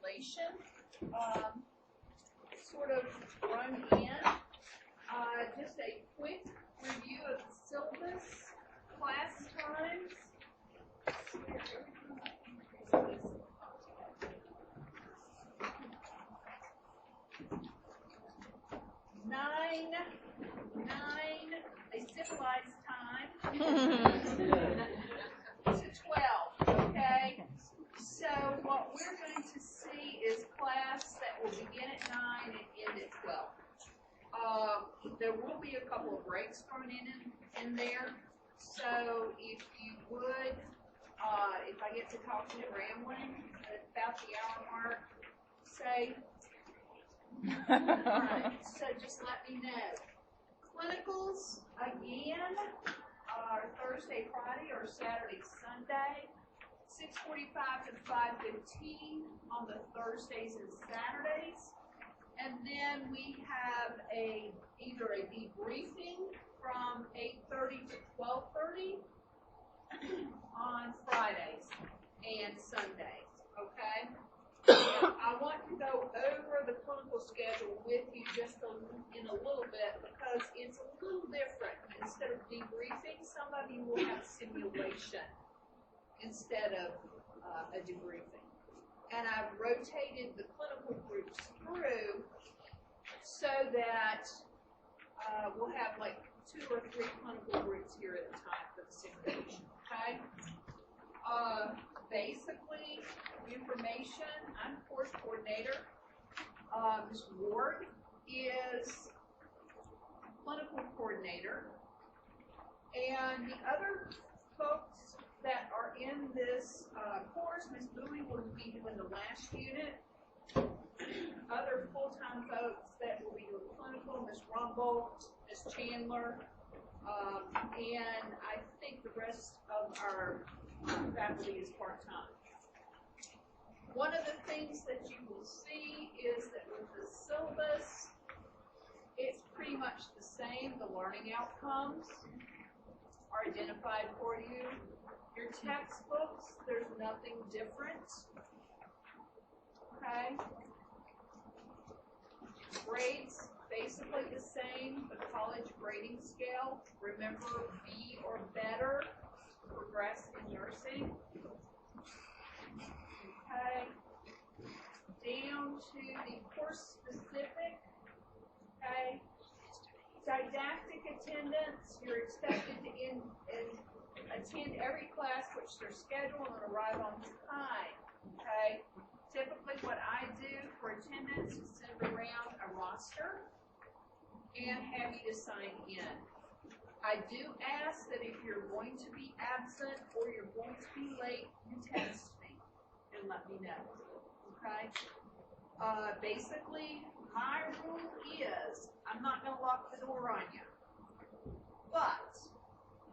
simulation, sort of run in. Just a quick review of the syllabus, class times. 9, a civilized time, to 12, okay? So what we're going to see is class that will begin at 9 and end at 12. There will be a couple of breaks thrown in there, so if you would, if I get to talk to you rambling at about the hour mark, say, alright, so just let me know. Clinicals, again, are Thursday, Friday, or Saturday, Sunday, 6:45 to 5:15 on the Thursdays and Saturdays. And then we have either a debriefing from 8:30 to 12:30 on Fridays and Sundays, okay? I want to go over the clinical schedule with you just in a little bit because it's a little different. Instead of debriefing, some of you will have simulation instead of a debriefing. And I've rotated the clinical groups through so that we'll have like 2 or 3 clinical groups here at a time for the simulation, okay? Basically, information, I'm course coordinator. Ms. Ward is clinical coordinator. And the other folks that are in this course, Ms. Bowie will be doing the last unit. Other full-time folks that will be doing clinical, Ms. Rumble, Ms. Chandler, and I think the rest of our faculty is part-time. One of the things that you will see is that with the syllabus, it's pretty much the same. The learning outcomes are identified for you. Your textbooks, there's nothing different. Okay? Grades, basically the same. The college grading scale, remember B or better to progress in nursing. Okay? Down to the course specific. Okay? Didactic attendance, you're expected to attend every class which they're scheduled and arrive on time. Okay? Typically what I do for attendance is send around a roster and have you to sign in. I do ask that if you're going to be absent or you're going to be late, you text me and let me know. Okay? Basically, my rule is I'm not going to lock the door on you. But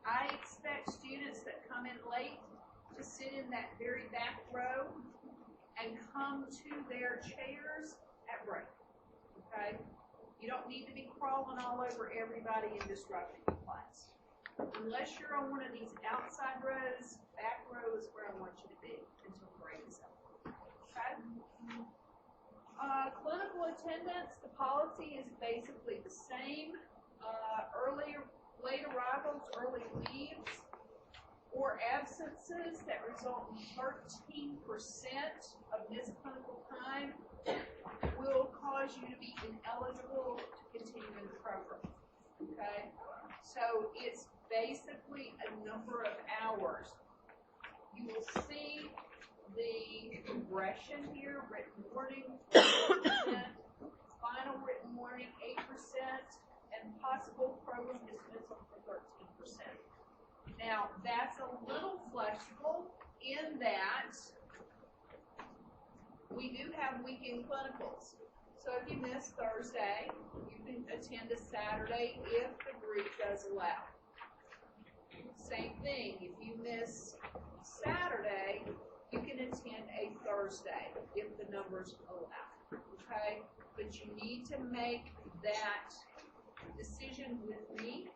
I expect students that come in late to sit in that very back row and come to their chairs at break. Okay? You don't need to be crawling all over everybody and disrupting the class. Unless you're on one of these outside rows, back row is where I want you to be until break is over. Okay? Clinical attendance, the policy is basically the same. Late arrivals, early leaves, or absences that result in 13% of missed clinical time will cause you to be ineligible to continue in the program. Okay? So it's basically a number of hours. You will see the progression here, written warning, 4%, final written warning, 8%, and possible program dismissal for 13%. Now, that's a little flexible in that we do have weekend clinicals. So if you miss Thursday, you can attend a Saturday if the group does allow. Same thing, if you miss Saturday, you can attend a Thursday if the numbers allow. Okay? But you need to make that decision with me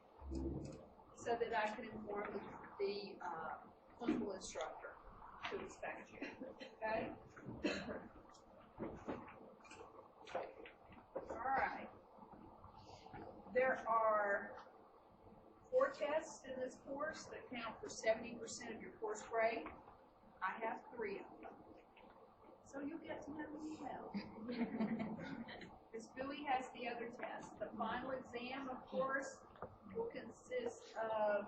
so that I can inform the clinical instructor to expect you. Okay? Science course that count for 70% of your course grade. I have 3 of them. So you'll get to know me well. Ms. Bowie has the other tests. The final exam, of course, will consist of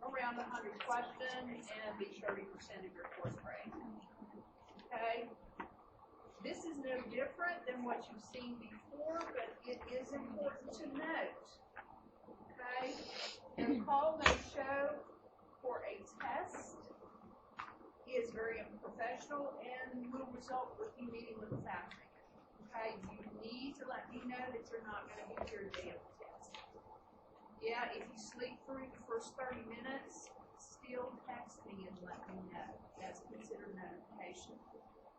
around 100 questions and be 30% of your course grade. Okay? This is no different than what you've seen before, but it is important to note. Okay? No call, no show for a test is very unprofessional and will result with you meeting with the faculty. Okay? You need to let me know that you're not going to be here the day of the test. Yeah, if you sleep through the first 30 minutes, still text me and let me know. That's considered notification.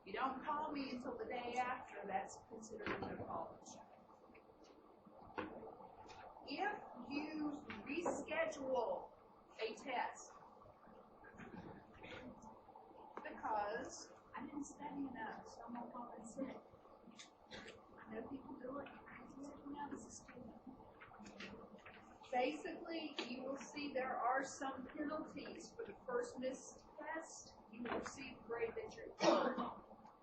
You don't call me until the day after, that's considered a no call and show. If you reschedule a test because I didn't study enough, so I'm gonna call in sick. I know people do it. I do it when I was a student. Basically, you will see there are some penalties for the first missed test. You will see the grade that you're in.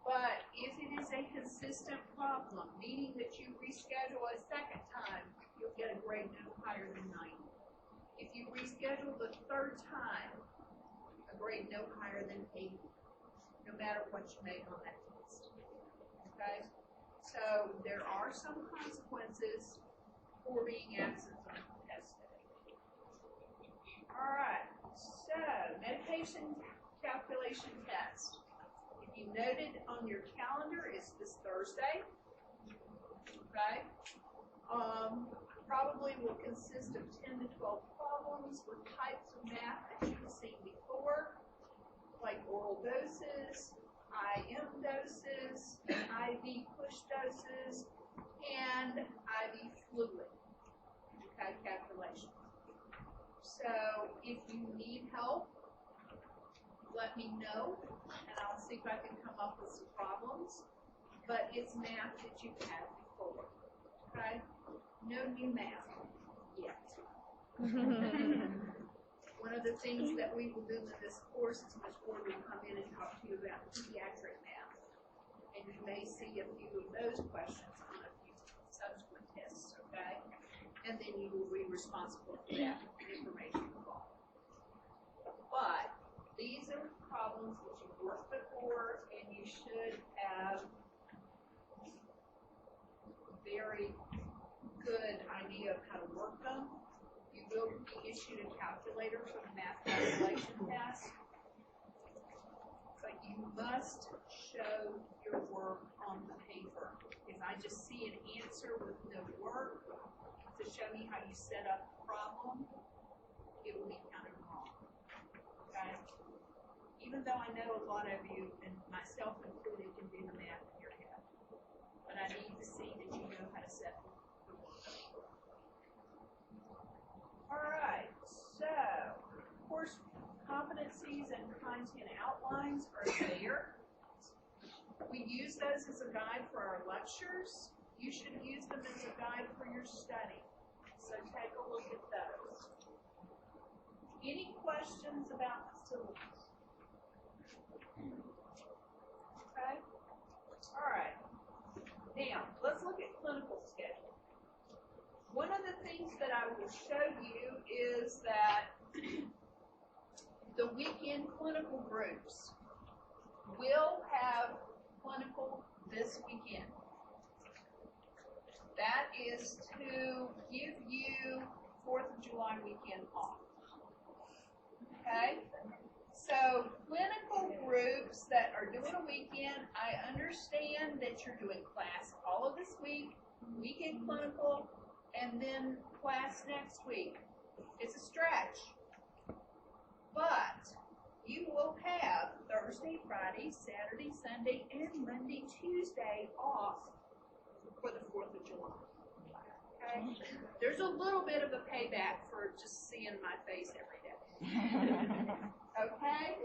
But if it is a consistent problem, meaning that you reschedule a second time, you'll get a grade no higher than 90. If you reschedule the third time, a grade no higher than 80, no matter what you make on that test. Okay? So there are some consequences for being absent on the test day. All right, so medication calculation test. If you noted on your calendar, it's this Thursday. Okay? Probably will consist of 10 to 12 problems with types of math that you've seen before, like oral doses, IM doses, IV push doses, and IV fluid, okay, calculation. So if you need help, let me know, and I'll see if I can come up with some problems. But it's math that you've had before, okay? No new math yet. One of the things that we will do in this course is Ms. Ford will come in and talk to you about pediatric math. And you may see a few of those questions on a few subsequent tests, okay? And then you will be responsible for that information involved. But these are problems that you've worked before, and you should have very good idea of how to work them. You will be issued a calculator for the math calculation test, but you must show your work on the paper. If I just see an answer with no work to show me how you set up the problem, it will be kind of wrong. Okay? Even though I know a lot of you, and myself included, can do the math in your head, but I need to see that you know how to set the work up. All right, so course competencies and content outlines are there. We use those as a guide for our lectures. You should use them as a guide for your study. So take a look at those. Any questions about the syllabus? Okay. All right. Now, let's look at clinical schedule. One of the things that I will show you is that the weekend clinical groups will have clinical this weekend. That is to give you 4th of July weekend off. Okay? So clinical groups that are doing a weekend, I understand that you're doing class all of this week, weekend clinical, and then class next week. It's a stretch. But you will have Thursday, Friday, Saturday, Sunday, and Monday, Tuesday off for the 4th of July. Okay? There's a little bit of a payback for just seeing my face every day. Okay?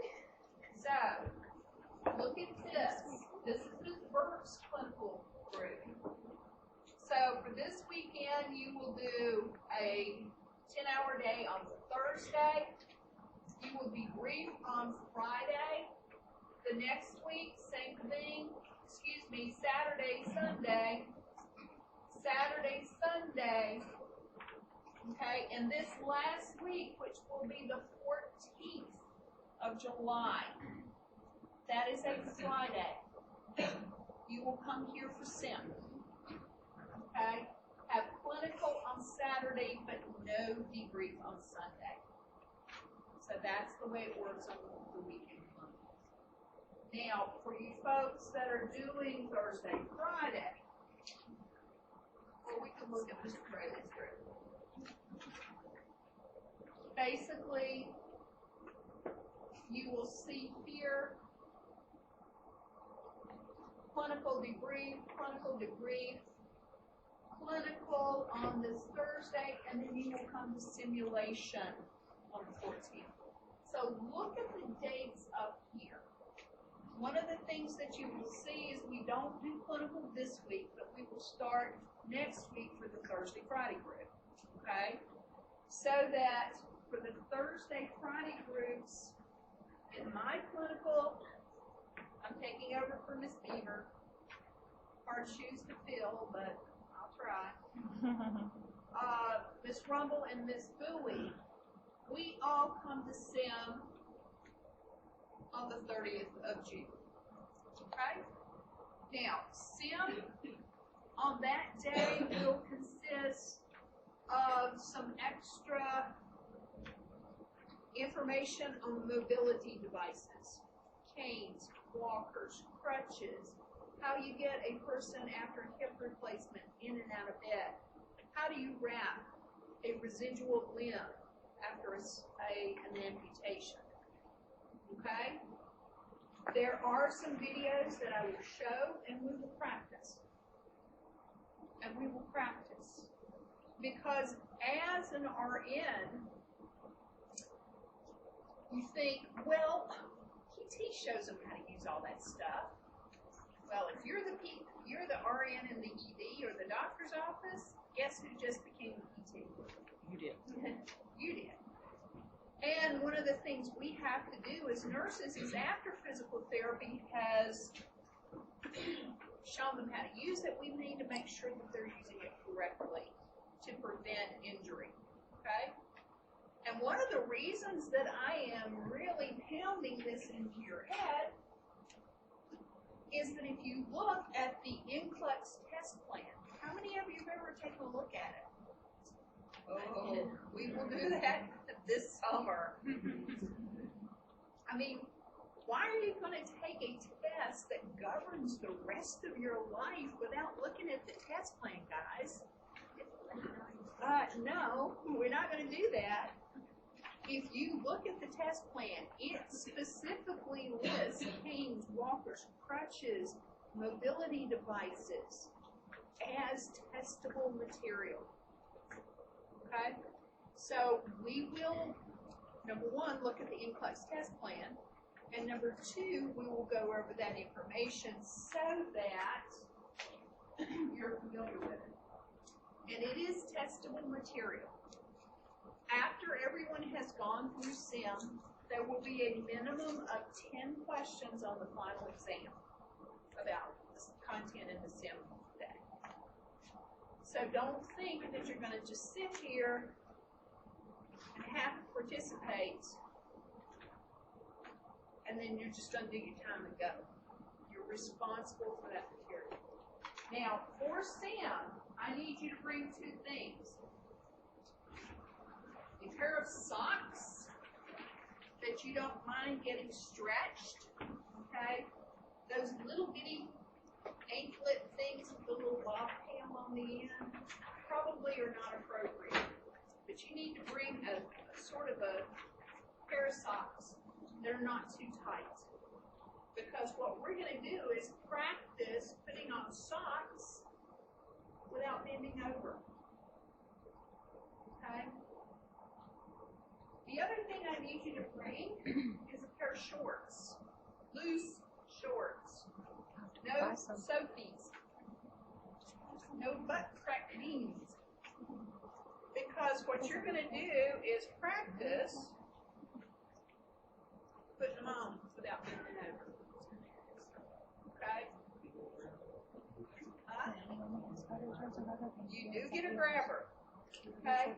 So, look at this. This is Ms. Burke's clinical group. So, for this weekend, you will do a 10-hour day on Thursday. You will be briefed on Friday. The next week, same thing. Excuse me, Saturday, Sunday. Saturday, Sunday. Okay, and this last week, which will be the 14th of July, that is a Friday. You will come here for sim. Okay? Have clinical on Saturday, but no debrief on Sunday. So that's the way it works on the weekend clinicals. Now, for you folks that are doing Thursday, Friday, well, we can look at Mr. Braley's group. Basically, you will see here clinical debrief, clinical on this Thursday, and then you will come to simulation on the 14th. So look at the dates up here. One of the things that you will see is we don't do clinical this week, but we will start next week for the Thursday, Friday group, okay? So that for the Thursday, Friday groups, in my clinical, I'm taking over for Miss Beaver. Hard shoes to fill, but I'll try. Miss Rumble and Miss Bowie, we all come to sim on the 30th of June. Okay? Now, sim on that day will consist of some extra information on mobility devices, canes, walkers, crutches, how you get a person after hip replacement in and out of bed, how do you wrap a residual limb after an amputation, okay? There are some videos that I will show, and we will practice. Because as an RN, you think, well, PT shows them how to use all that stuff. Well, if you're the RN in the ED or the doctor's office, guess who just became the PT? You did. You did. And one of the things we have to do as nurses is after physical therapy has shown them how to use it, we need to make sure that they're using it correctly to prevent injury, okay? And one of the reasons that I am really pounding this into your head is that if you look at the NCLEX test plan, how many of you have ever taken a look at it? Oh, we will do that this summer. I mean, why are you going to take a test that governs the rest of your life without looking at the test plan, guys? No, we're not going to do that. If you look at the test plan, it specifically lists canes, walkers, crutches, mobility devices as testable material. Okay? So we will, number one, look at the NCLEX test plan, and number two, we will go over that information so that you're familiar with it. And it is testable material. After everyone has gone through SIM, there will be a minimum of 10 questions on the final exam about the content in the SIM day. So don't think that you're going to just sit here and have to participate and then you're just going to do your time and go. You're responsible for that material. Now, for SIM, I need you to bring two things. A pair of socks that you don't mind getting stretched, okay? Those little bitty anklet things with the little bobtail on the end probably are not appropriate. But you need to bring a sort of a pair of socks that are not too tight. Because what we're going to do is practice putting on socks without bending over. Okay? The other thing I need you to bring is a pair of shorts. Loose shorts. No Sophies. No butt crack beans. Because what what you're going to do is practice putting them on without bending over. Okay? You do get a grabber. Okay?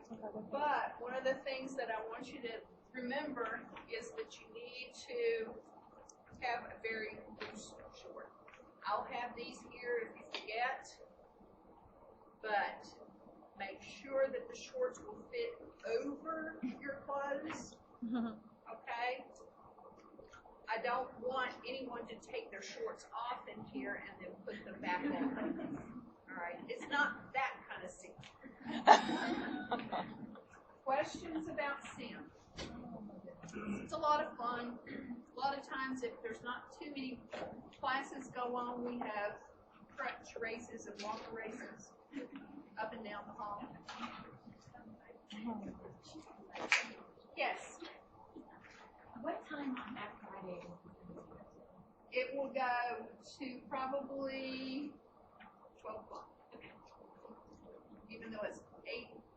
But one of the things that I want you to remember is that you need to have a very loose short. I'll have these here if you forget, but make sure that the shorts will fit over your clothes. Okay? I don't want anyone to take their shorts off in here and then put them back on. Alright? It's not that kind of scene. Questions about sim? It's a lot of fun. A lot of times if there's not too many classes go on, we have crutch races and walker races up and down the hall. Yes? What time on that Friday? It will go to probably 12 o'clock. Even though it's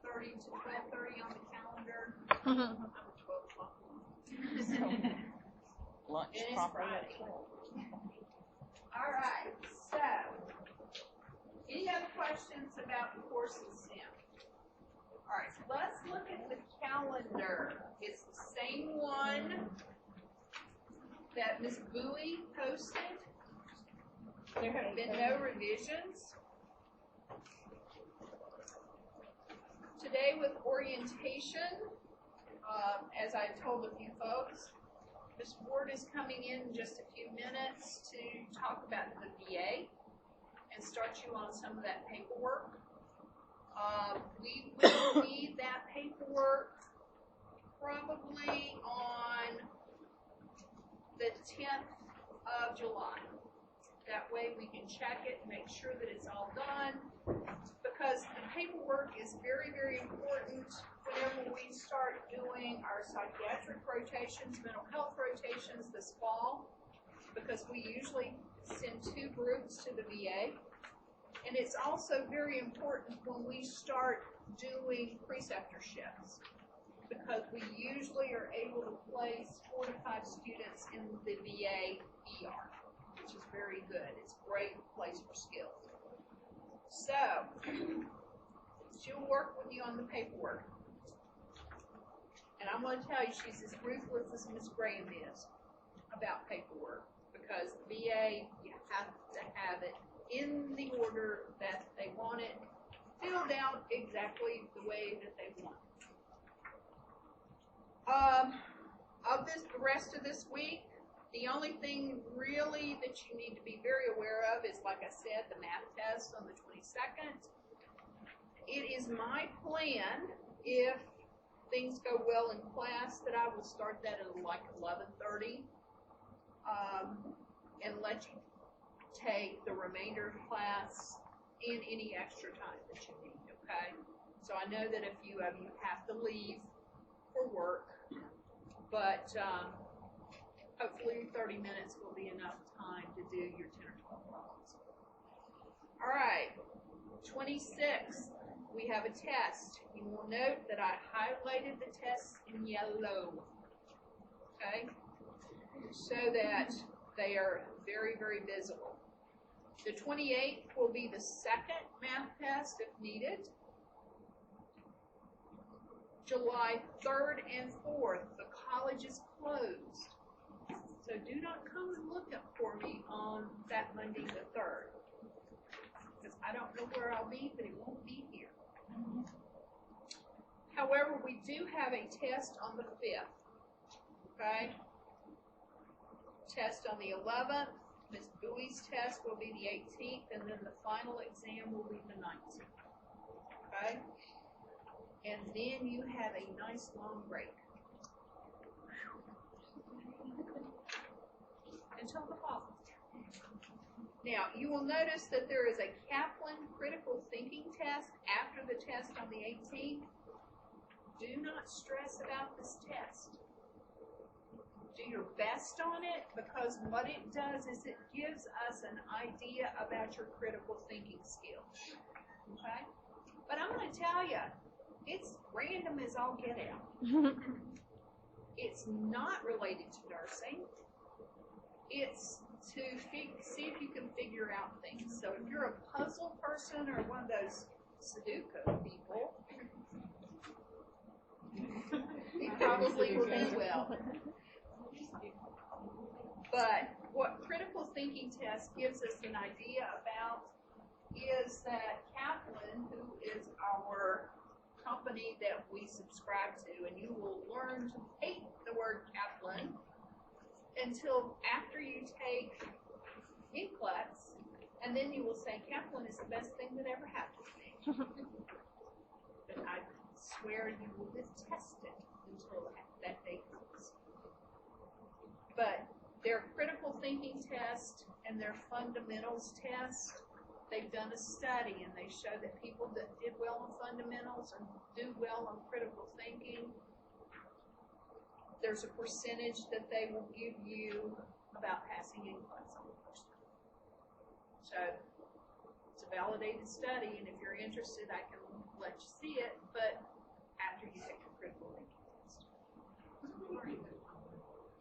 8:30 to 12:30 on the calendar, I'm at 12 o'clock. Lunch It is proper. Friday. All right, so any other questions about the course in STEM? All right, so let's look at the calendar. It's the same one that Ms. Bowie posted. There have been no revisions. Today with orientation, as I told a few folks, Ms. Ward is coming in just a few minutes to talk about the VA and start you on some of that paperwork. We will need that paperwork probably on the 10th of July. That way we can check it and make sure that it's all done, because the paperwork is very, very important whenever we start doing our psychiatric rotations, mental health rotations this fall, because we usually send 2 groups to the VA. And it's also very important when we start doing preceptor shifts, because we usually are able to place 4 to 5 students in the VA ER, which is very good. It's a great place for skills. So, she'll work with you on the paperwork. And I'm going to tell you, she's as ruthless as Miss Graham is about paperwork, because the VA, you have to have it in the order that they want it, filled out exactly the way that they want it. The rest of this week, the only thing really that you need to be very aware of is, like I said, the math test on the 22nd. It is my plan, if things go well in class, that I will start that at like 11:30, and let you take the remainder of class in any extra time that you need, okay? So I know that a few of you have to leave for work, but hopefully 30 minutes will be enough time to do your 10 or 12 problems. All right, 26th, we have a test. You will note that I highlighted the tests in yellow, okay? So that they are very, very visible. The 28th will be the second math test if needed. July 3rd and 4th, the college is closed. So do not come and look up for me on that Monday the 3rd. Because I don't know where I'll be, but it won't be here. However, we do have a test on the 5th. Okay? Test on the 11th. Ms. Bowie's test will be the 18th, and then the final exam will be the 19th. Okay? And then you have a nice long break. Until the fall. Now, you will notice that there is a Kaplan critical thinking test after the test on the 18th. Do not stress about this test. Do your best on it, because what it does is it gives us an idea about your critical thinking skills. Okay? But I'm going to tell you, It's random as all get out. It's not related to nursing. It's to see if you can figure out things. So if you're a puzzle person or one of those Sudoku people, you probably will do well. But what critical thinking test gives us an idea about is that Kaplan, who is our company that we subscribe to, and you will learn to hate the word Kaplan until after you take NCLEX, and then you will say Kaplan is the best thing that ever happened to me. But I swear you will detest it until that day comes. But their critical thinking test and their fundamentals test, they've done a study and they show that people that did well on fundamentals and do well on critical thinking, there's a percentage that they will give you about passing NCLEX on the first time. So it's a validated study, and if you're interested, I can let you see it, but after you take the critical thinking test.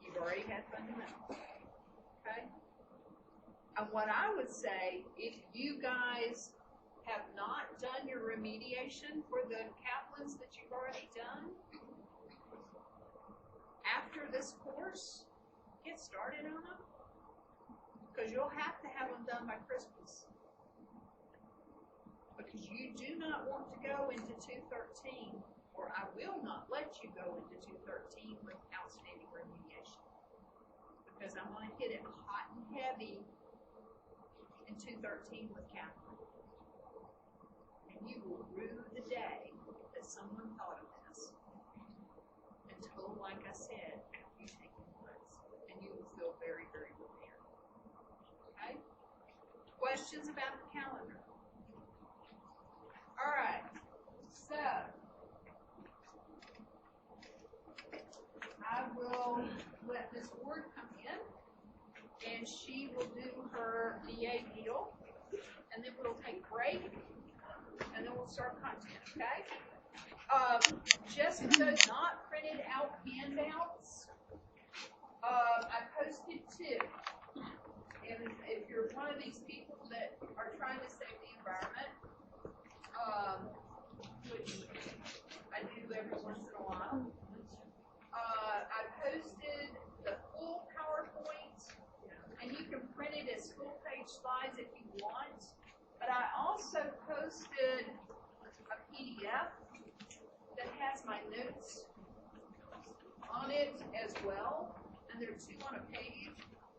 You've already had fundamentals. Okay? And what I would say, if you guys have not done your remediation for the Kaplans that you've already done, after this course, get started on them, because you'll have to have them done by Christmas. Because you do not want to go into 213, or I will not let you go into 213 with outstanding remediation. Because I'm going to hit it hot and heavy in 213 with Kaplan. And you will rue the day that someone thought of this until, like I said, after you take NCLEX, and you will feel very, very prepared. Okay? Questions about the calendar? All right. So I will let Ms. Ward come in, and she will do her VA deal, and then we'll take a break, and then we'll start content, okay? Just for those not printed out handouts, I posted 2. And if you're one of these people that are trying to save the environment, which I do every once in a while, I posted the full PowerPoint, and you can print it as full-page slides if you want. But I also posted a PDF that has my notes on it as well, and there are 2 on a page.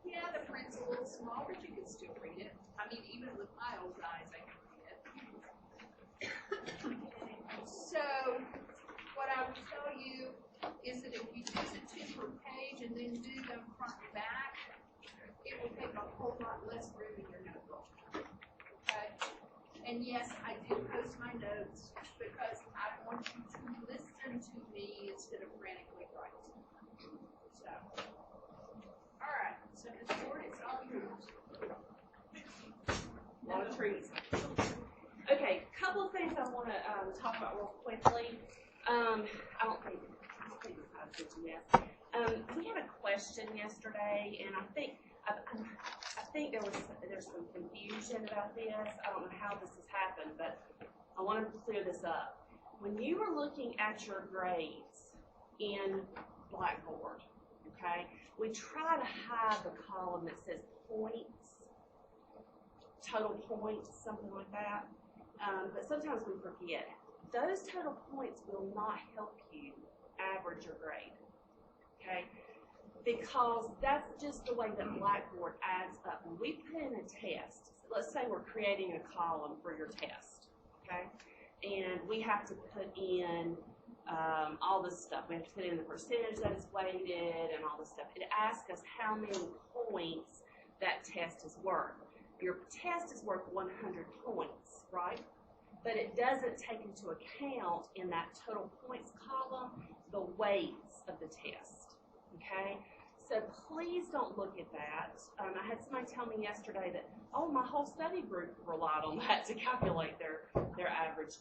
Yeah, the print's a little small, but you can still read it. I mean, even with my old eyes, I can read it. So, what I would tell you is that if you use it 2 per page and then do them front and back, it will take a whole lot less room in your notebook. Okay? And yes, I do post my notes because I want you to listen to me instead of frantically write. So, all right. So, Ms. Ford, it's all yours. A lot of trees. Okay, a couple of things I want to talk about real quickly. I don't think this has such a mess. We had a question yesterday, and I think there's some confusion about this. I don't know how this has happened, but I want to clear this up. When you were looking at your grades in Blackboard, okay, we try to hide the column that says points, total points, something like that. But sometimes we forget. Those total points will not help you average your grade, okay? Because that's just the way that Blackboard adds up. When we put in a test, let's say we're creating a column for your test, okay? And we have to put in all this stuff. We have to put in the percentage that is weighted and all this stuff. It asks us how many points that test is worth. Your test is worth 100 points, right? But it doesn't take into account in that total points column the weights of the test, okay? So please don't look at that. I had somebody tell me yesterday that, oh, my whole study group relied on that to calculate their average.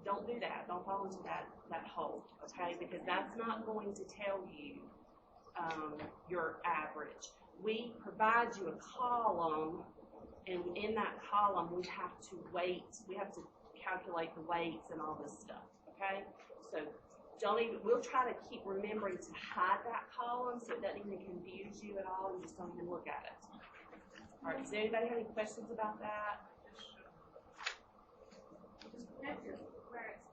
Don't do that. Don't fall into that hole, okay? Because that's not going to tell you your average. We provide you a column, and in that column we have to calculate the weights and all this stuff, okay? So we'll try to keep remembering to hide that column so it doesn't even confuse you at all, and just don't even look at it. All right, does anybody have any questions about that? That's just where it's,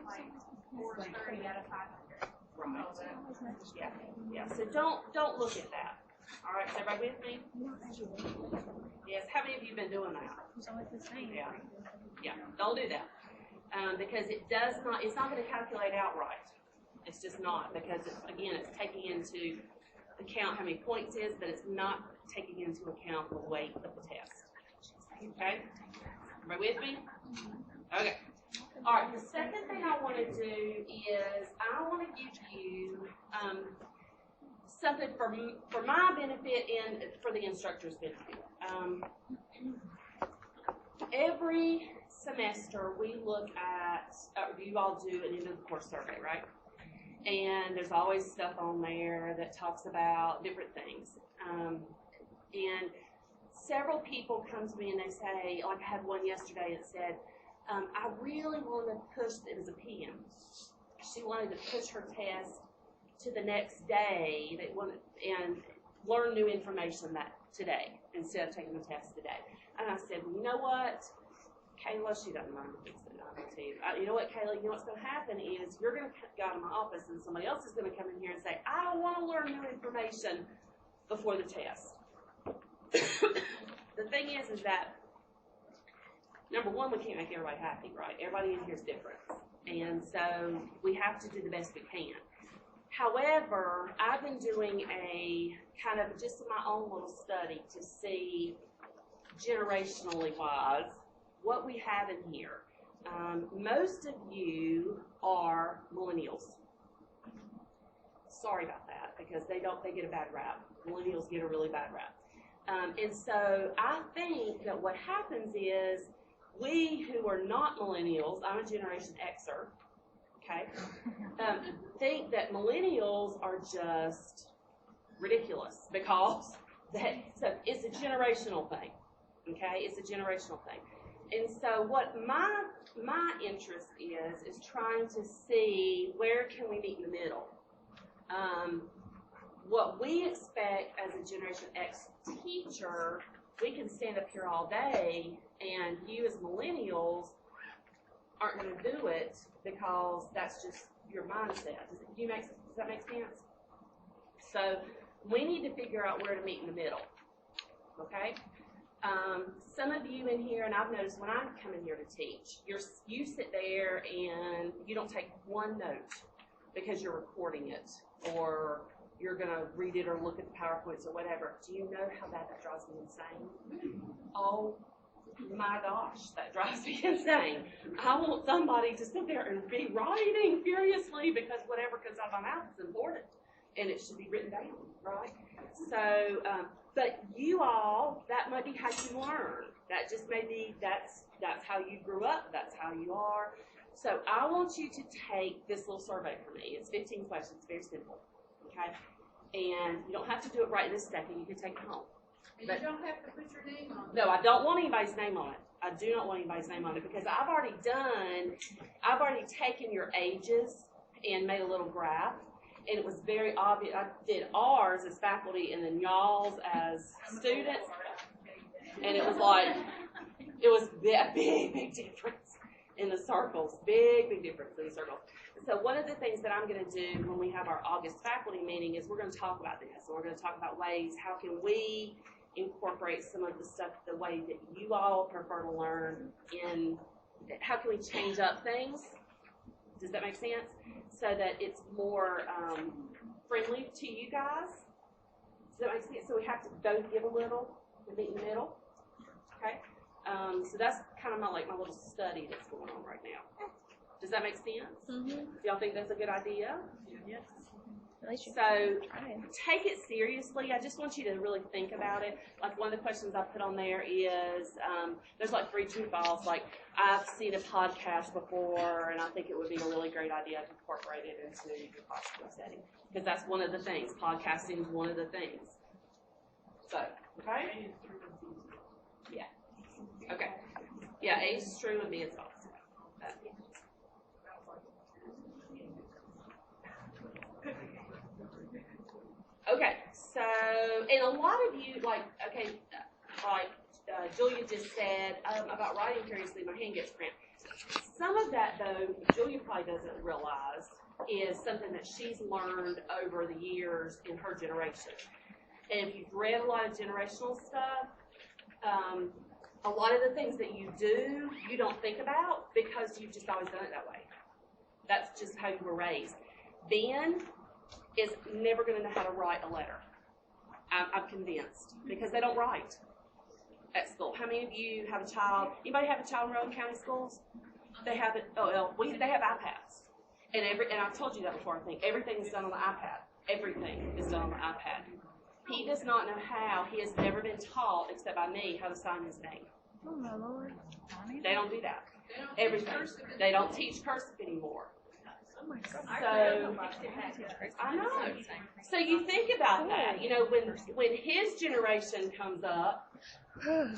like 430 out of 500. Right. Yeah. So don't look at that. All right, is everybody with me? Yes. How many of you have been doing that? Yeah. Yeah. Don't do that because it's not going to calculate outright. It's just not, because it's taking into account how many points is, but it's not taking into account the weight of the test. Okay. Everybody with me? Okay. All right, the second thing I want to do is I want to give you something for my benefit and for the instructor's benefit. Every semester we look at, you all do an end of the course survey, right? And there's always stuff on there that talks about different things. And several people come to me and they say, like I had one yesterday that said, I really want to push, it was a PM, she wanted to push her test to the next day and learn new information today instead of taking the test today. And I said, well, you know what, Kayla, she doesn't mind if it's not on TV. You know what, Kayla, you know what's going to happen is you're going to go out of my office and somebody else is going to come in here and say, I don't want to learn new information before the test. The thing is that, number one, we can't make everybody happy, right? Everybody in here is different. And so we have to do the best we can. However, I've been doing a kind of just my own little study to see generationally wise what we have in here. Most of you are millennials. Sorry about that, because they get a bad rap. Millennials get a really bad rap. And so I think that what happens is we who are not millennials, I'm a Generation Xer, okay, think that millennials are just ridiculous because so it's a generational thing, okay? It's a generational thing. And so what my interest is trying to see where can we meet in the middle. What we expect as a Generation X teacher, we can stand up here all day, and you as millennials aren't going to do it because that's just your mindset. Does that make sense? So we need to figure out where to meet in the middle, okay? Some of you in here, and I've noticed when I come in here to teach, you sit there and you don't take one note because you're recording it or you're going to read it or look at the PowerPoints or whatever. Do you know how that drives me insane? Oh my gosh, that drives me insane. I want somebody to sit there and be writing furiously because whatever comes out of my mouth is important and it should be written down, right? So, but you all, that might be how you learn. That just may be, that's how you grew up, that's how you are. So I want you to take this little survey for me. It's 15 questions, very simple, okay? And you don't have to do it right this second, you can take it home. And you don't have to put your name on it. No, I don't want anybody's name on it. I do not want anybody's name on it because I've already taken your ages and made a little graph. And it was very obvious. I did ours as faculty and then y'all's as students. And it was like, it was a big difference in the circles. Big difference in the circles. So one of the things that I'm going to do when we have our August faculty meeting is we're going to talk about this. And we're going to talk about ways, how can we incorporate some of the stuff the way that you all prefer to learn in, how can we change up things? Does that make sense? So that it's more friendly to you guys. Does that make sense? So we have to both give a little and meet in the middle. Okay? So that's kind of my little study that's going on right now. Does that make sense? Mm-hmm. Do y'all think that's a good idea? Yes. At least you So trying. take it seriously. I just want you to really think about it. Like one of the questions I put on there is, there's like 3 true false. Like I've seen a podcast before, and I think it would be a really great idea to incorporate it into your classroom setting because that's one of the things. Podcasting is one of the things. So, okay? Yeah. Okay. Yeah, A is true and B is false. Okay, so, and a lot of you, like Julia just said about writing furiously, my hand gets cramped. Some of that, though, Julia probably doesn't realize is something that she's learned over the years in her generation. And if you've read a lot of generational stuff, a lot of the things that you do, you don't think about because you've just always done it that way. That's just how you were raised. Ben is never going to know how to write a letter. I'm convinced because they don't write at school. How many of you have a child? Anybody have a child in Rowan County schools? They have it. They have iPads, and I've told you that before. I think everything is done on the iPad. Everything is done on the iPad. He does not know how. He has never been taught, except by me, how to sign his name. Oh my Lord. They don't do that. They don't Everything. teach cursive They don't teach cursive anymore. Oh my God. So I know. So you think about that. You know, when his generation comes up, none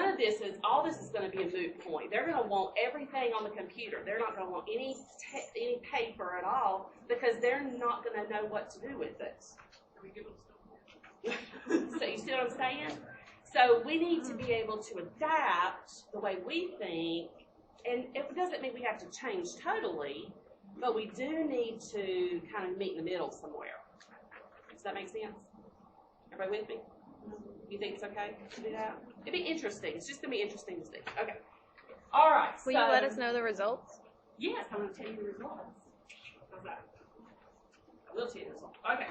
of this is, all this is going to be a moot point. They're going to want everything on the computer. They're not going to want any paper at all because they're not going to know what to do with it. So you see what I'm saying? So we need to be able to adapt the way we think, and it doesn't mean we have to change totally, but we do need to kind of meet in the middle somewhere. Does that make sense? Everybody with me? You think it's okay to do that? It'd be interesting. It's just going to be interesting to see. Okay. All right. Will you let us know the results? Yes, I'm going to tell you the results. How's that? I will tell you the results. Okay.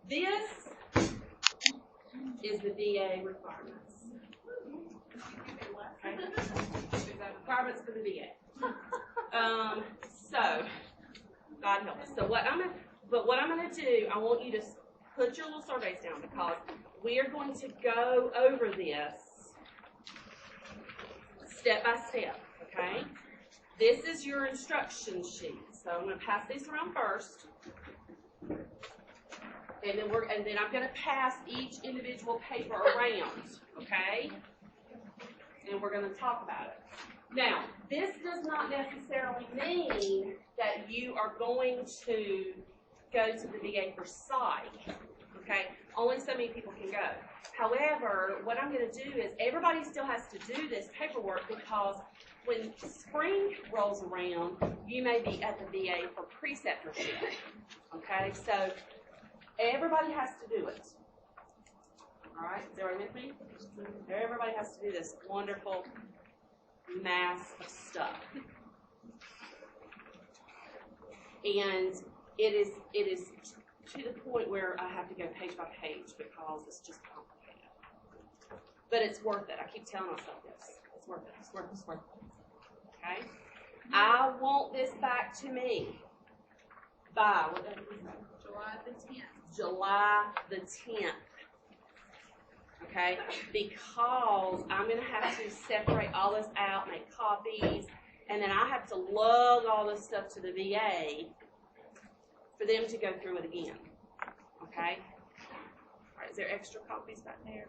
This is the VA requirements. Okay. Requirements for the VA. So, God help us. So what I'm gonna do, I want you to put your little surveys down because we are going to go over this step by step. Okay. This is your instruction sheet. So I'm going to pass these around first. And then I'm going to pass each individual paper around, okay? And we're going to talk about it. Now, this does not necessarily mean that you are going to go to the VA for psych, okay? Only so many people can go. However, what I'm going to do is everybody still has to do this paperwork because when spring rolls around, you may be at the VA for preceptorship, okay? So everybody has to do it. All right, is everybody with me? Everybody has to do this wonderful mass of stuff. And it is to the point where I have to go page by page because it's just complicated. But it's worth it. I keep telling myself this. It's worth it. It's worth it. It's worth it. Okay? I want this back to me by, what day is it? July the 10th. July the 10th. Okay? Because I'm going to have to separate all this out, make copies, and then I have to lug all this stuff to the VA for them to go through it again. Okay? All right, is there extra copies back there?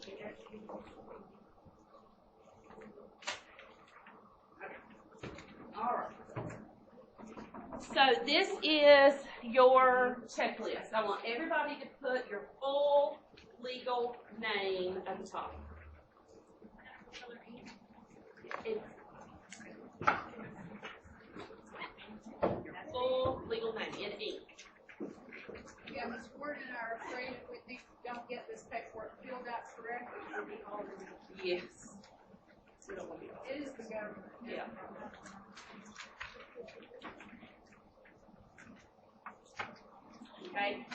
Okay. All right. So this is your checklist. I want everybody to put your full legal name at the top. It's your full legal name in ink. Yeah, Ms. Ward and I are afraid if we don't get this paperwork filled out correctly, we'll be all in. Yes. We don't want to be all. It is the government. Yeah. Okay.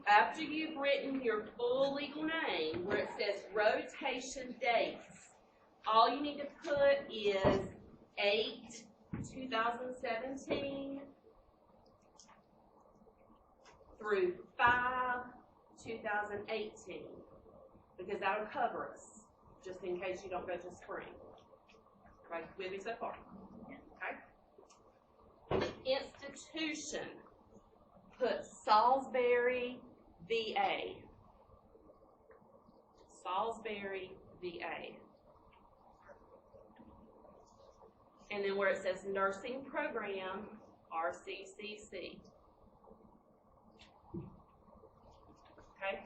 After you've written your full legal name, where it says rotation dates, all you need to put is 8 2017 through 5/2018, because that'll cover us, just in case you don't go to spring. Everybody with me so far? Okay. Institution, put Salisbury, VA. Salisbury, VA. And then where it says nursing program, RCCC. Okay?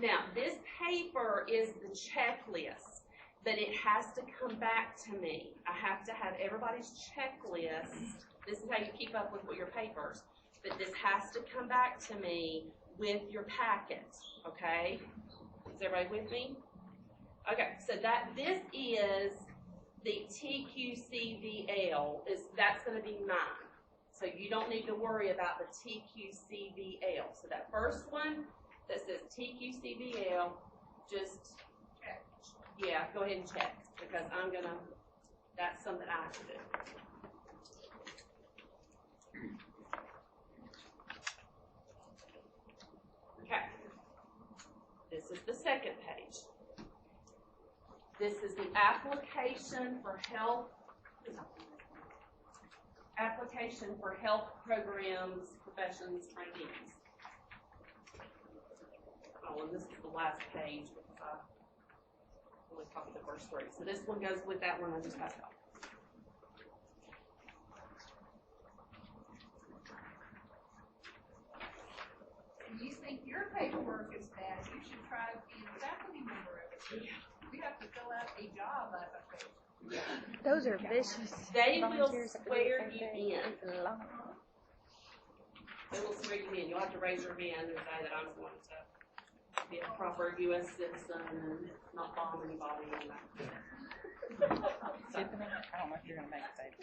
Now, this paper is the checklist, but it has to come back to me. I have to have everybody's checklist. This is how you keep up with your papers. But this has to come back to me with your packet, okay? Is everybody with me? Okay, so this is the TQCVL, that's going to be mine. So you don't need to worry about the TQCVL. So that first one that says TQCVL, just check. Yeah, go ahead and check, because that's something I have to do. Okay, this is the second page. This is the application for health programs, professions, trainees. Oh, and this is the last page because I only copied the first three. So this one goes with that one I just passed off. If you think your paperwork is bad, you should try being a faculty member of it. Yeah. We have to fill out a job application. Those are vicious. They will volunteers that do the swear same you thing. in. It's a lot. They will swear you in. You'll have to raise your hand and say that I'm going to be a proper U.S. citizen and not bomb anybody and that. Sipping it? I don't know if you're gonna make it, baby.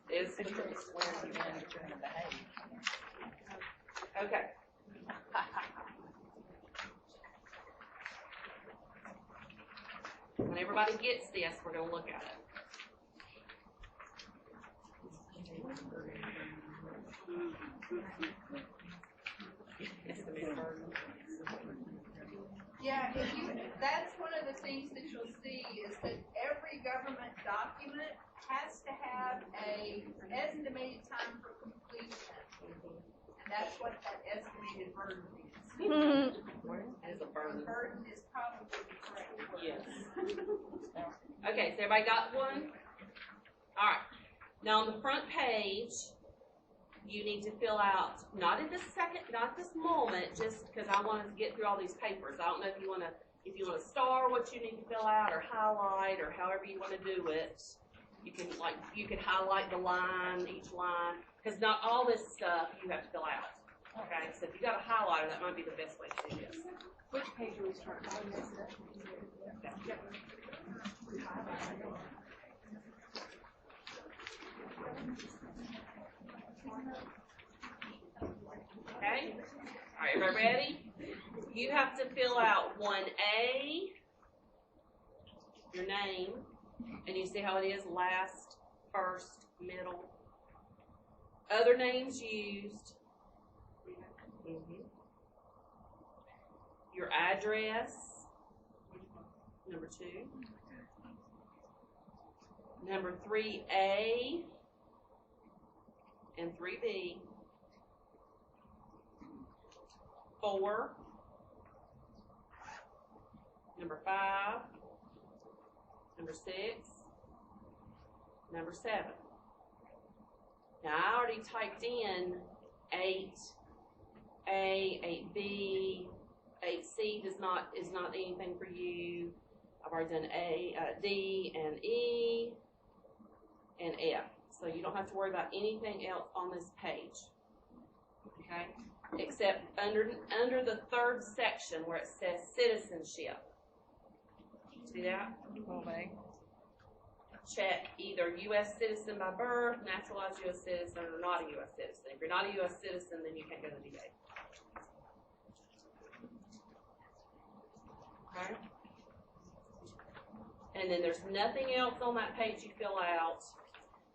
It's But you're gonna swear you in, but you're gonna behave. okay. When everybody gets this, we're going to look at it. Yeah, that's one of the things that you'll see is that every government document has to have a estimated time for completion. And that's what that estimated burden is. As a burden. And burden is probably the correct word. Yes. Okay, so everybody got one? All right. Now on the front page, you need to fill out, not at this moment, just because I want to get through all these papers. I don't know if you want to star what you need to fill out or highlight or however you want to do it. You can highlight the line, each line, because not all this stuff you have to fill out. Okay, so if you got a highlighter, that might be the best way to do this. Which page are we starting on? Okay? All right, everybody ready? You have to fill out 1A, your name, and you see how it is last, first, middle. Other names used. Your address, number 2. Number 3A and 3B. 4. Number 5. Number 6. Number 7. Now I already typed in 8A, 8B, 8C is not anything for you. I've already done D and E and F. So you don't have to worry about anything else on this page. Okay? Except under the third section where it says citizenship. See that? Okay. Check either U.S. citizen by birth, naturalized U.S. citizen, or not a U.S. citizen. If you're not a U.S. citizen, then you can't go to the VA. Okay? And then there's nothing else on that page you fill out.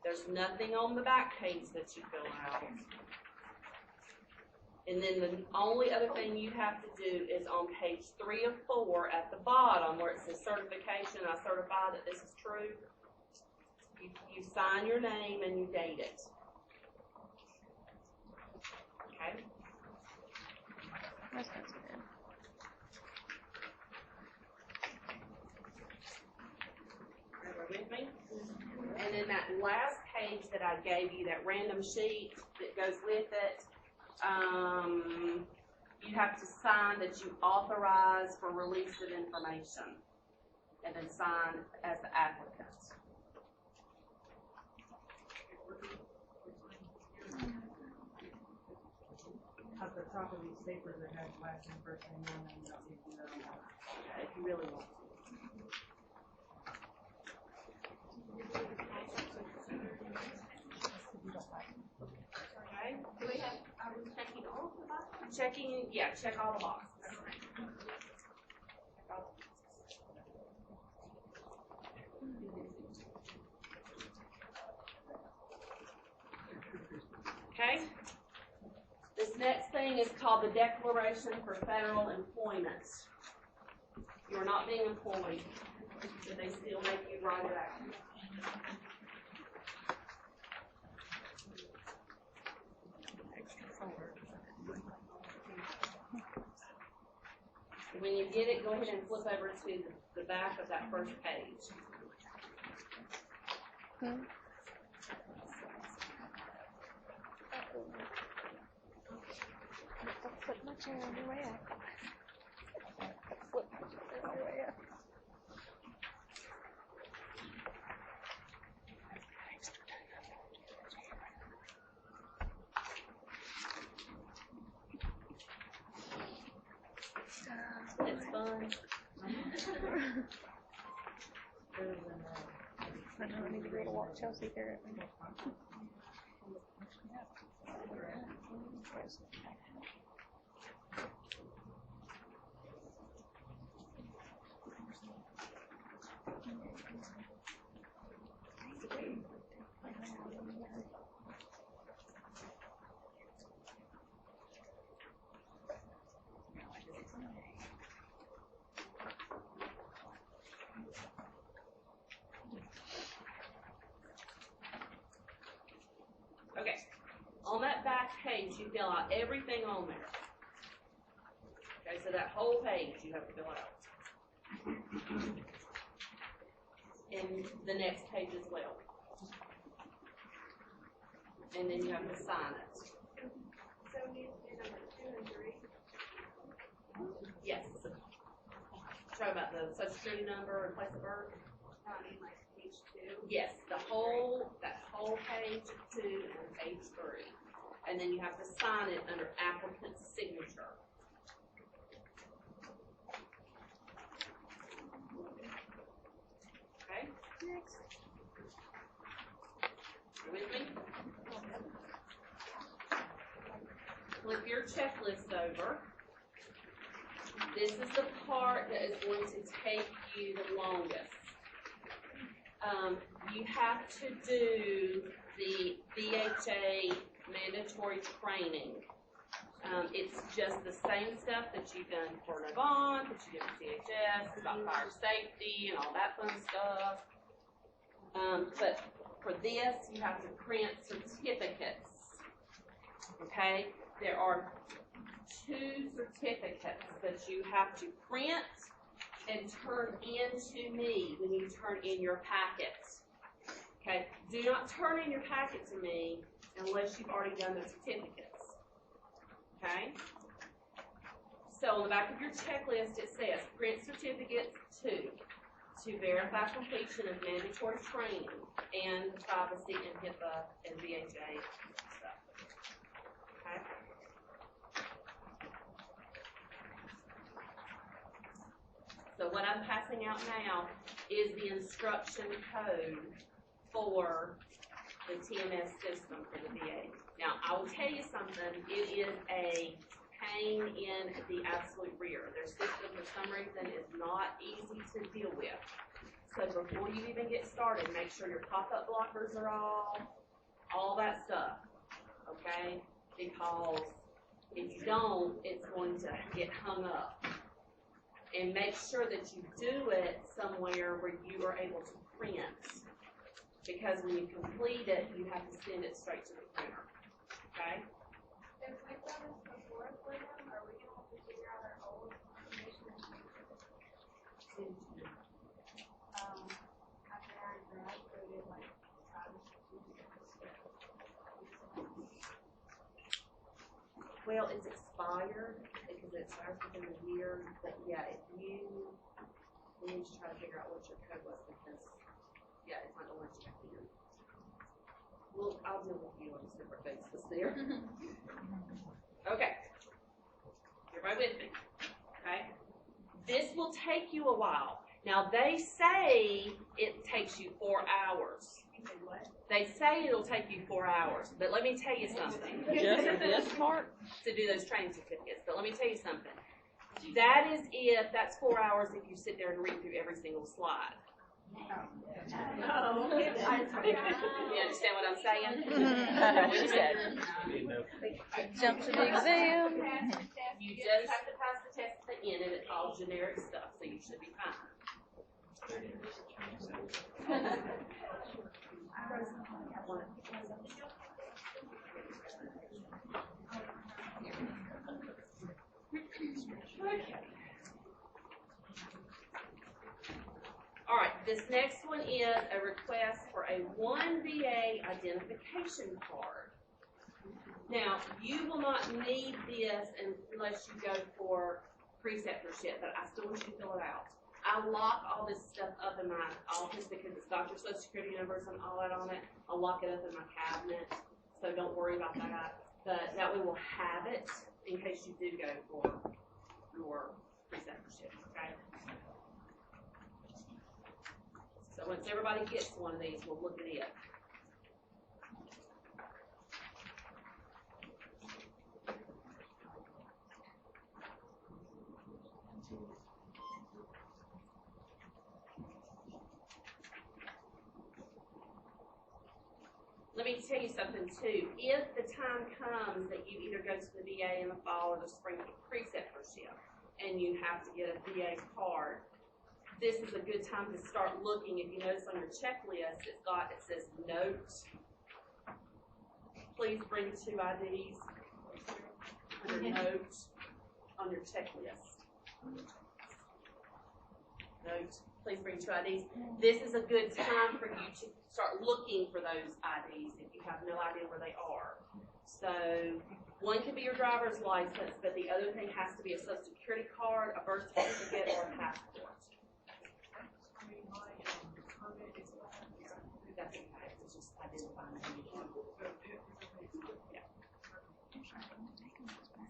There's nothing on the back page that you fill out. And then the only other thing you have to do is on page 3 of 4 at the bottom where it says certification, I certify that this is true. You sign your name and you date it. Okay? That's not so bad. Everybody with me? And then that last page that I gave you, that random sheet that goes with it, you have to sign that you authorize for release of information, and then sign as the applicant. At the top of these papers, it has last name, first name, middle name, you don't need to do that on that. Okay, if you really want to. Okay. Do we have, are we checking all of the boxes? Checking, yeah, check all the boxes. Okay. This next thing is called the Declaration for Federal Employment. You are not being employed, but they still make you write it out. When you get it, go ahead and flip over to the back of that first page. Hmm. Don't flip my chair on your way up. Flip my chair on your way up. It's fun. I know I need to go to walk Chelsea there. Okay. On that back page, you fill out everything on there. Okay, so that whole page you have to fill out. And the next page as well. And then you have to sign it. So we need to do number 2 and 3. Yes. Talk about the social security number and place of birth. I mean, like page 2. Yes, that whole page 2 and page 3. And then you have to sign it under applicant's signature. Okay? Next. You with me? Flip your checklist over. This is the part that is going to take you the longest. You have to do the BHA mandatory training. It's just the same stuff that you've done for Navon, that you did for CHS, about fire safety and all that fun stuff. But for this, you have to print certificates. Okay? There are 2 certificates that you have to print and turn in to me when you turn in your packets. Okay? Do not turn in your packet to me unless you've already done the certificates. Okay? So on the back of your checklist it says print certificates 2 to verify completion of mandatory training and privacy and HIPAA and VHA stuff. Okay? So what I'm passing out now is the instruction code for the TMS system for the VA. Now, I will tell you something, it is a pain in the absolute rear. Their system, for some reason, is not easy to deal with. So before you even get started, make sure your pop-up blockers are off, all that stuff, okay? Because if you don't, it's going to get hung up. And make sure that you do it somewhere where you are able to print. Because when you complete it, you have to send it straight to the printer, okay? If we've done this before for them, are we gonna have to figure out our old information? After I graduated, like, Well, it's expired because it expires within a year, but yeah, if you need to try to figure out what your code was because, yeah, it's not gonna let you back in. Well, I'll deal with you on a separate basis there. Okay. Everybody with me? Okay. This will take you a while. Now, they say it takes you 4 hours. They say it'll take you 4 hours, but let me tell you something. Just this part? To do those training certificates, but let me tell you something. That's 4 hours if you sit there and read through every single slide. Oh, You understand what I'm saying? She said. Jump to the exam. You just have to pass the test at the end, and it's all generic stuff, so you should be fine. Okay. All right, this next one is a request for a 1VA identification card. Now, you will not need this unless you go for preceptorship, but I still want you to fill it out. I lock all this stuff up in my office because it's got your social security numbers and all that on it. I'll lock it up in my cabinet, so don't worry about that. But that way we'll have it in case you do go for your preceptorship, okay? So once everybody gets one of these, we'll look at it. Let me tell you something too. If the time comes that you either go to the VA in the fall or the spring for preceptorship and you have to get a VA card, this is a good time to start looking. If you notice on your checklist, it says note. Please bring 2 IDs. Under note on your checklist. Note. Please bring 2 IDs. This is a good time for you to start looking for those IDs if you have no idea where they are. So one can be your driver's license, but the other thing has to be a social security card, a birth certificate, or a passport. That's okay. It's just identifying who you are. Yeah.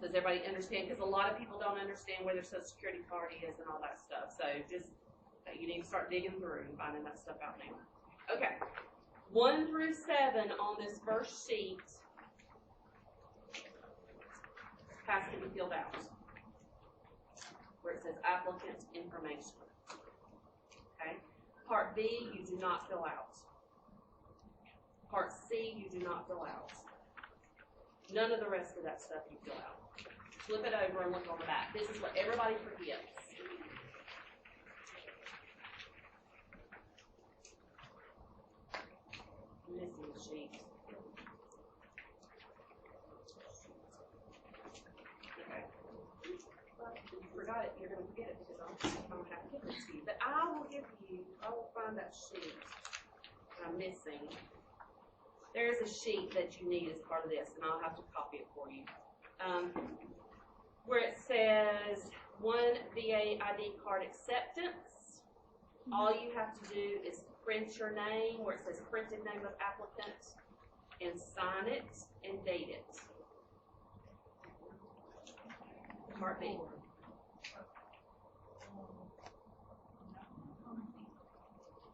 So does everybody understand? Because a lot of people don't understand where their social security card is and all that stuff. So just you need to start digging through and finding that stuff out now. Okay. 1 through 7 on this first sheet has to be filled out. Where it says applicant information. Okay. Part B, you do not fill out. Part C, you do not fill out. None of the rest of that stuff you fill out. Flip it over and look on the back. This is what everybody forgets. Missing sheet. Okay. Well, if you forgot it, you're going to forget it because I don't have to give it to you. But I will find that sheet I'm missing. There's a sheet that you need as part of this, and I'll have to copy it for you. Where it says 1 VA ID card acceptance, all you have to do is print your name where it says printed name of applicant and sign it and date it. Part B.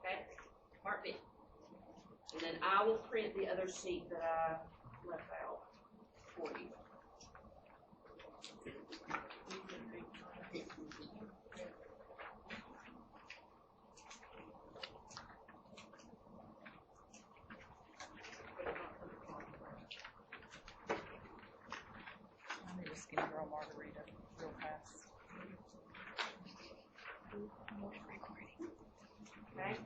Okay, Part B. And then I will print the other sheet that I left out for you. a skinny girl margarita real fast. Okay?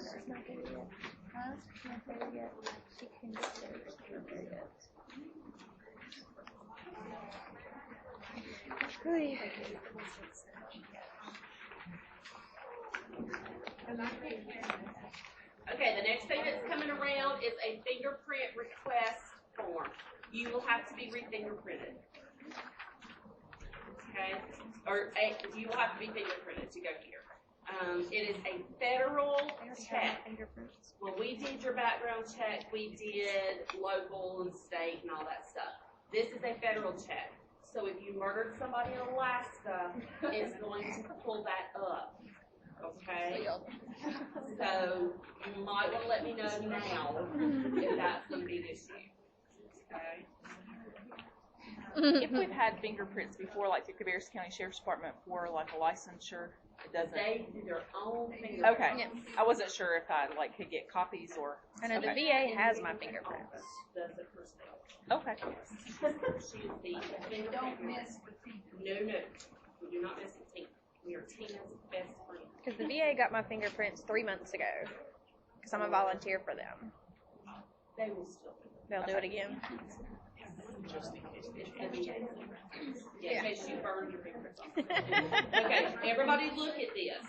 She's not there yet. Huh? She's not there yet. She can get there. She's not there yet. Really? Okay, the next thing that's coming around is a fingerprint request form. You will have to be re-fingerprinted. Okay? You will have to be fingerprinted to go here. It is a federal check. Fingerprints. When we did your background check, we did local and state and all that stuff. This is a federal check. So if you murdered somebody in Alaska, it's going to pull that up. Okay? So you might want to let me know now if that's going to be an issue. Okay? If we've had fingerprints before, like the Cabarrus County Sheriff's Department for like a licensure, it doesn't. They do their own fingerprints. Okay. Yes. I wasn't sure if I like could get copies or. I know the Okay. VA has my fingerprints. Does it herself. Okay. She is the fingerprint. Don't miss the teeth. No. We do not miss the team. We are Tina's best friend. Because the VA got my fingerprints 3 months ago. Because I'm a volunteer for them. They will still do it. They'll do it again. Just in case. Yeah, in case you burn your fingerprints off. Okay, everybody look at this.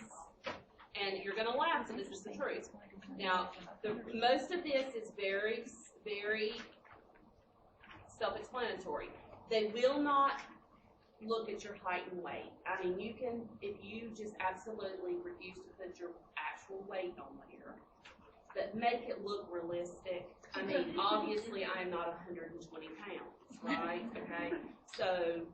And you're gonna laugh, so this is the truth. Now, most of this is very, very self-explanatory. They will not look at your height and weight. I mean, you can, if you just absolutely refuse to put your actual weight on there, but make it look realistic. I mean, obviously, I'm not 120 pounds, right? Okay, so.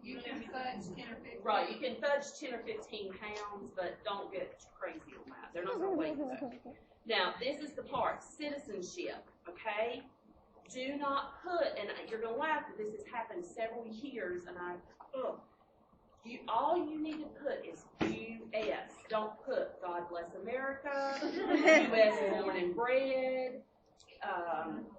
You can fudge 10 or 15. Right, you can fudge 10 or 15 pounds, but don't get crazy on that. They're not going to weigh you up. Now, this is the part, citizenship, okay? Do not put, and you're going to laugh, but this has happened several years, and all you need to put is U.S. Don't put God bless America, U.S. born and bred,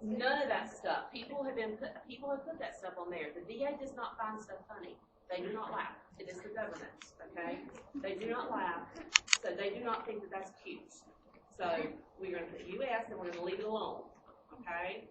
none of that stuff. People have put that stuff on there. The VA does not find stuff funny. They do not laugh. It is the government, okay? They do not laugh, so they do not think that that's cute. So we're going to put U.S. and we're going to leave it alone, okay?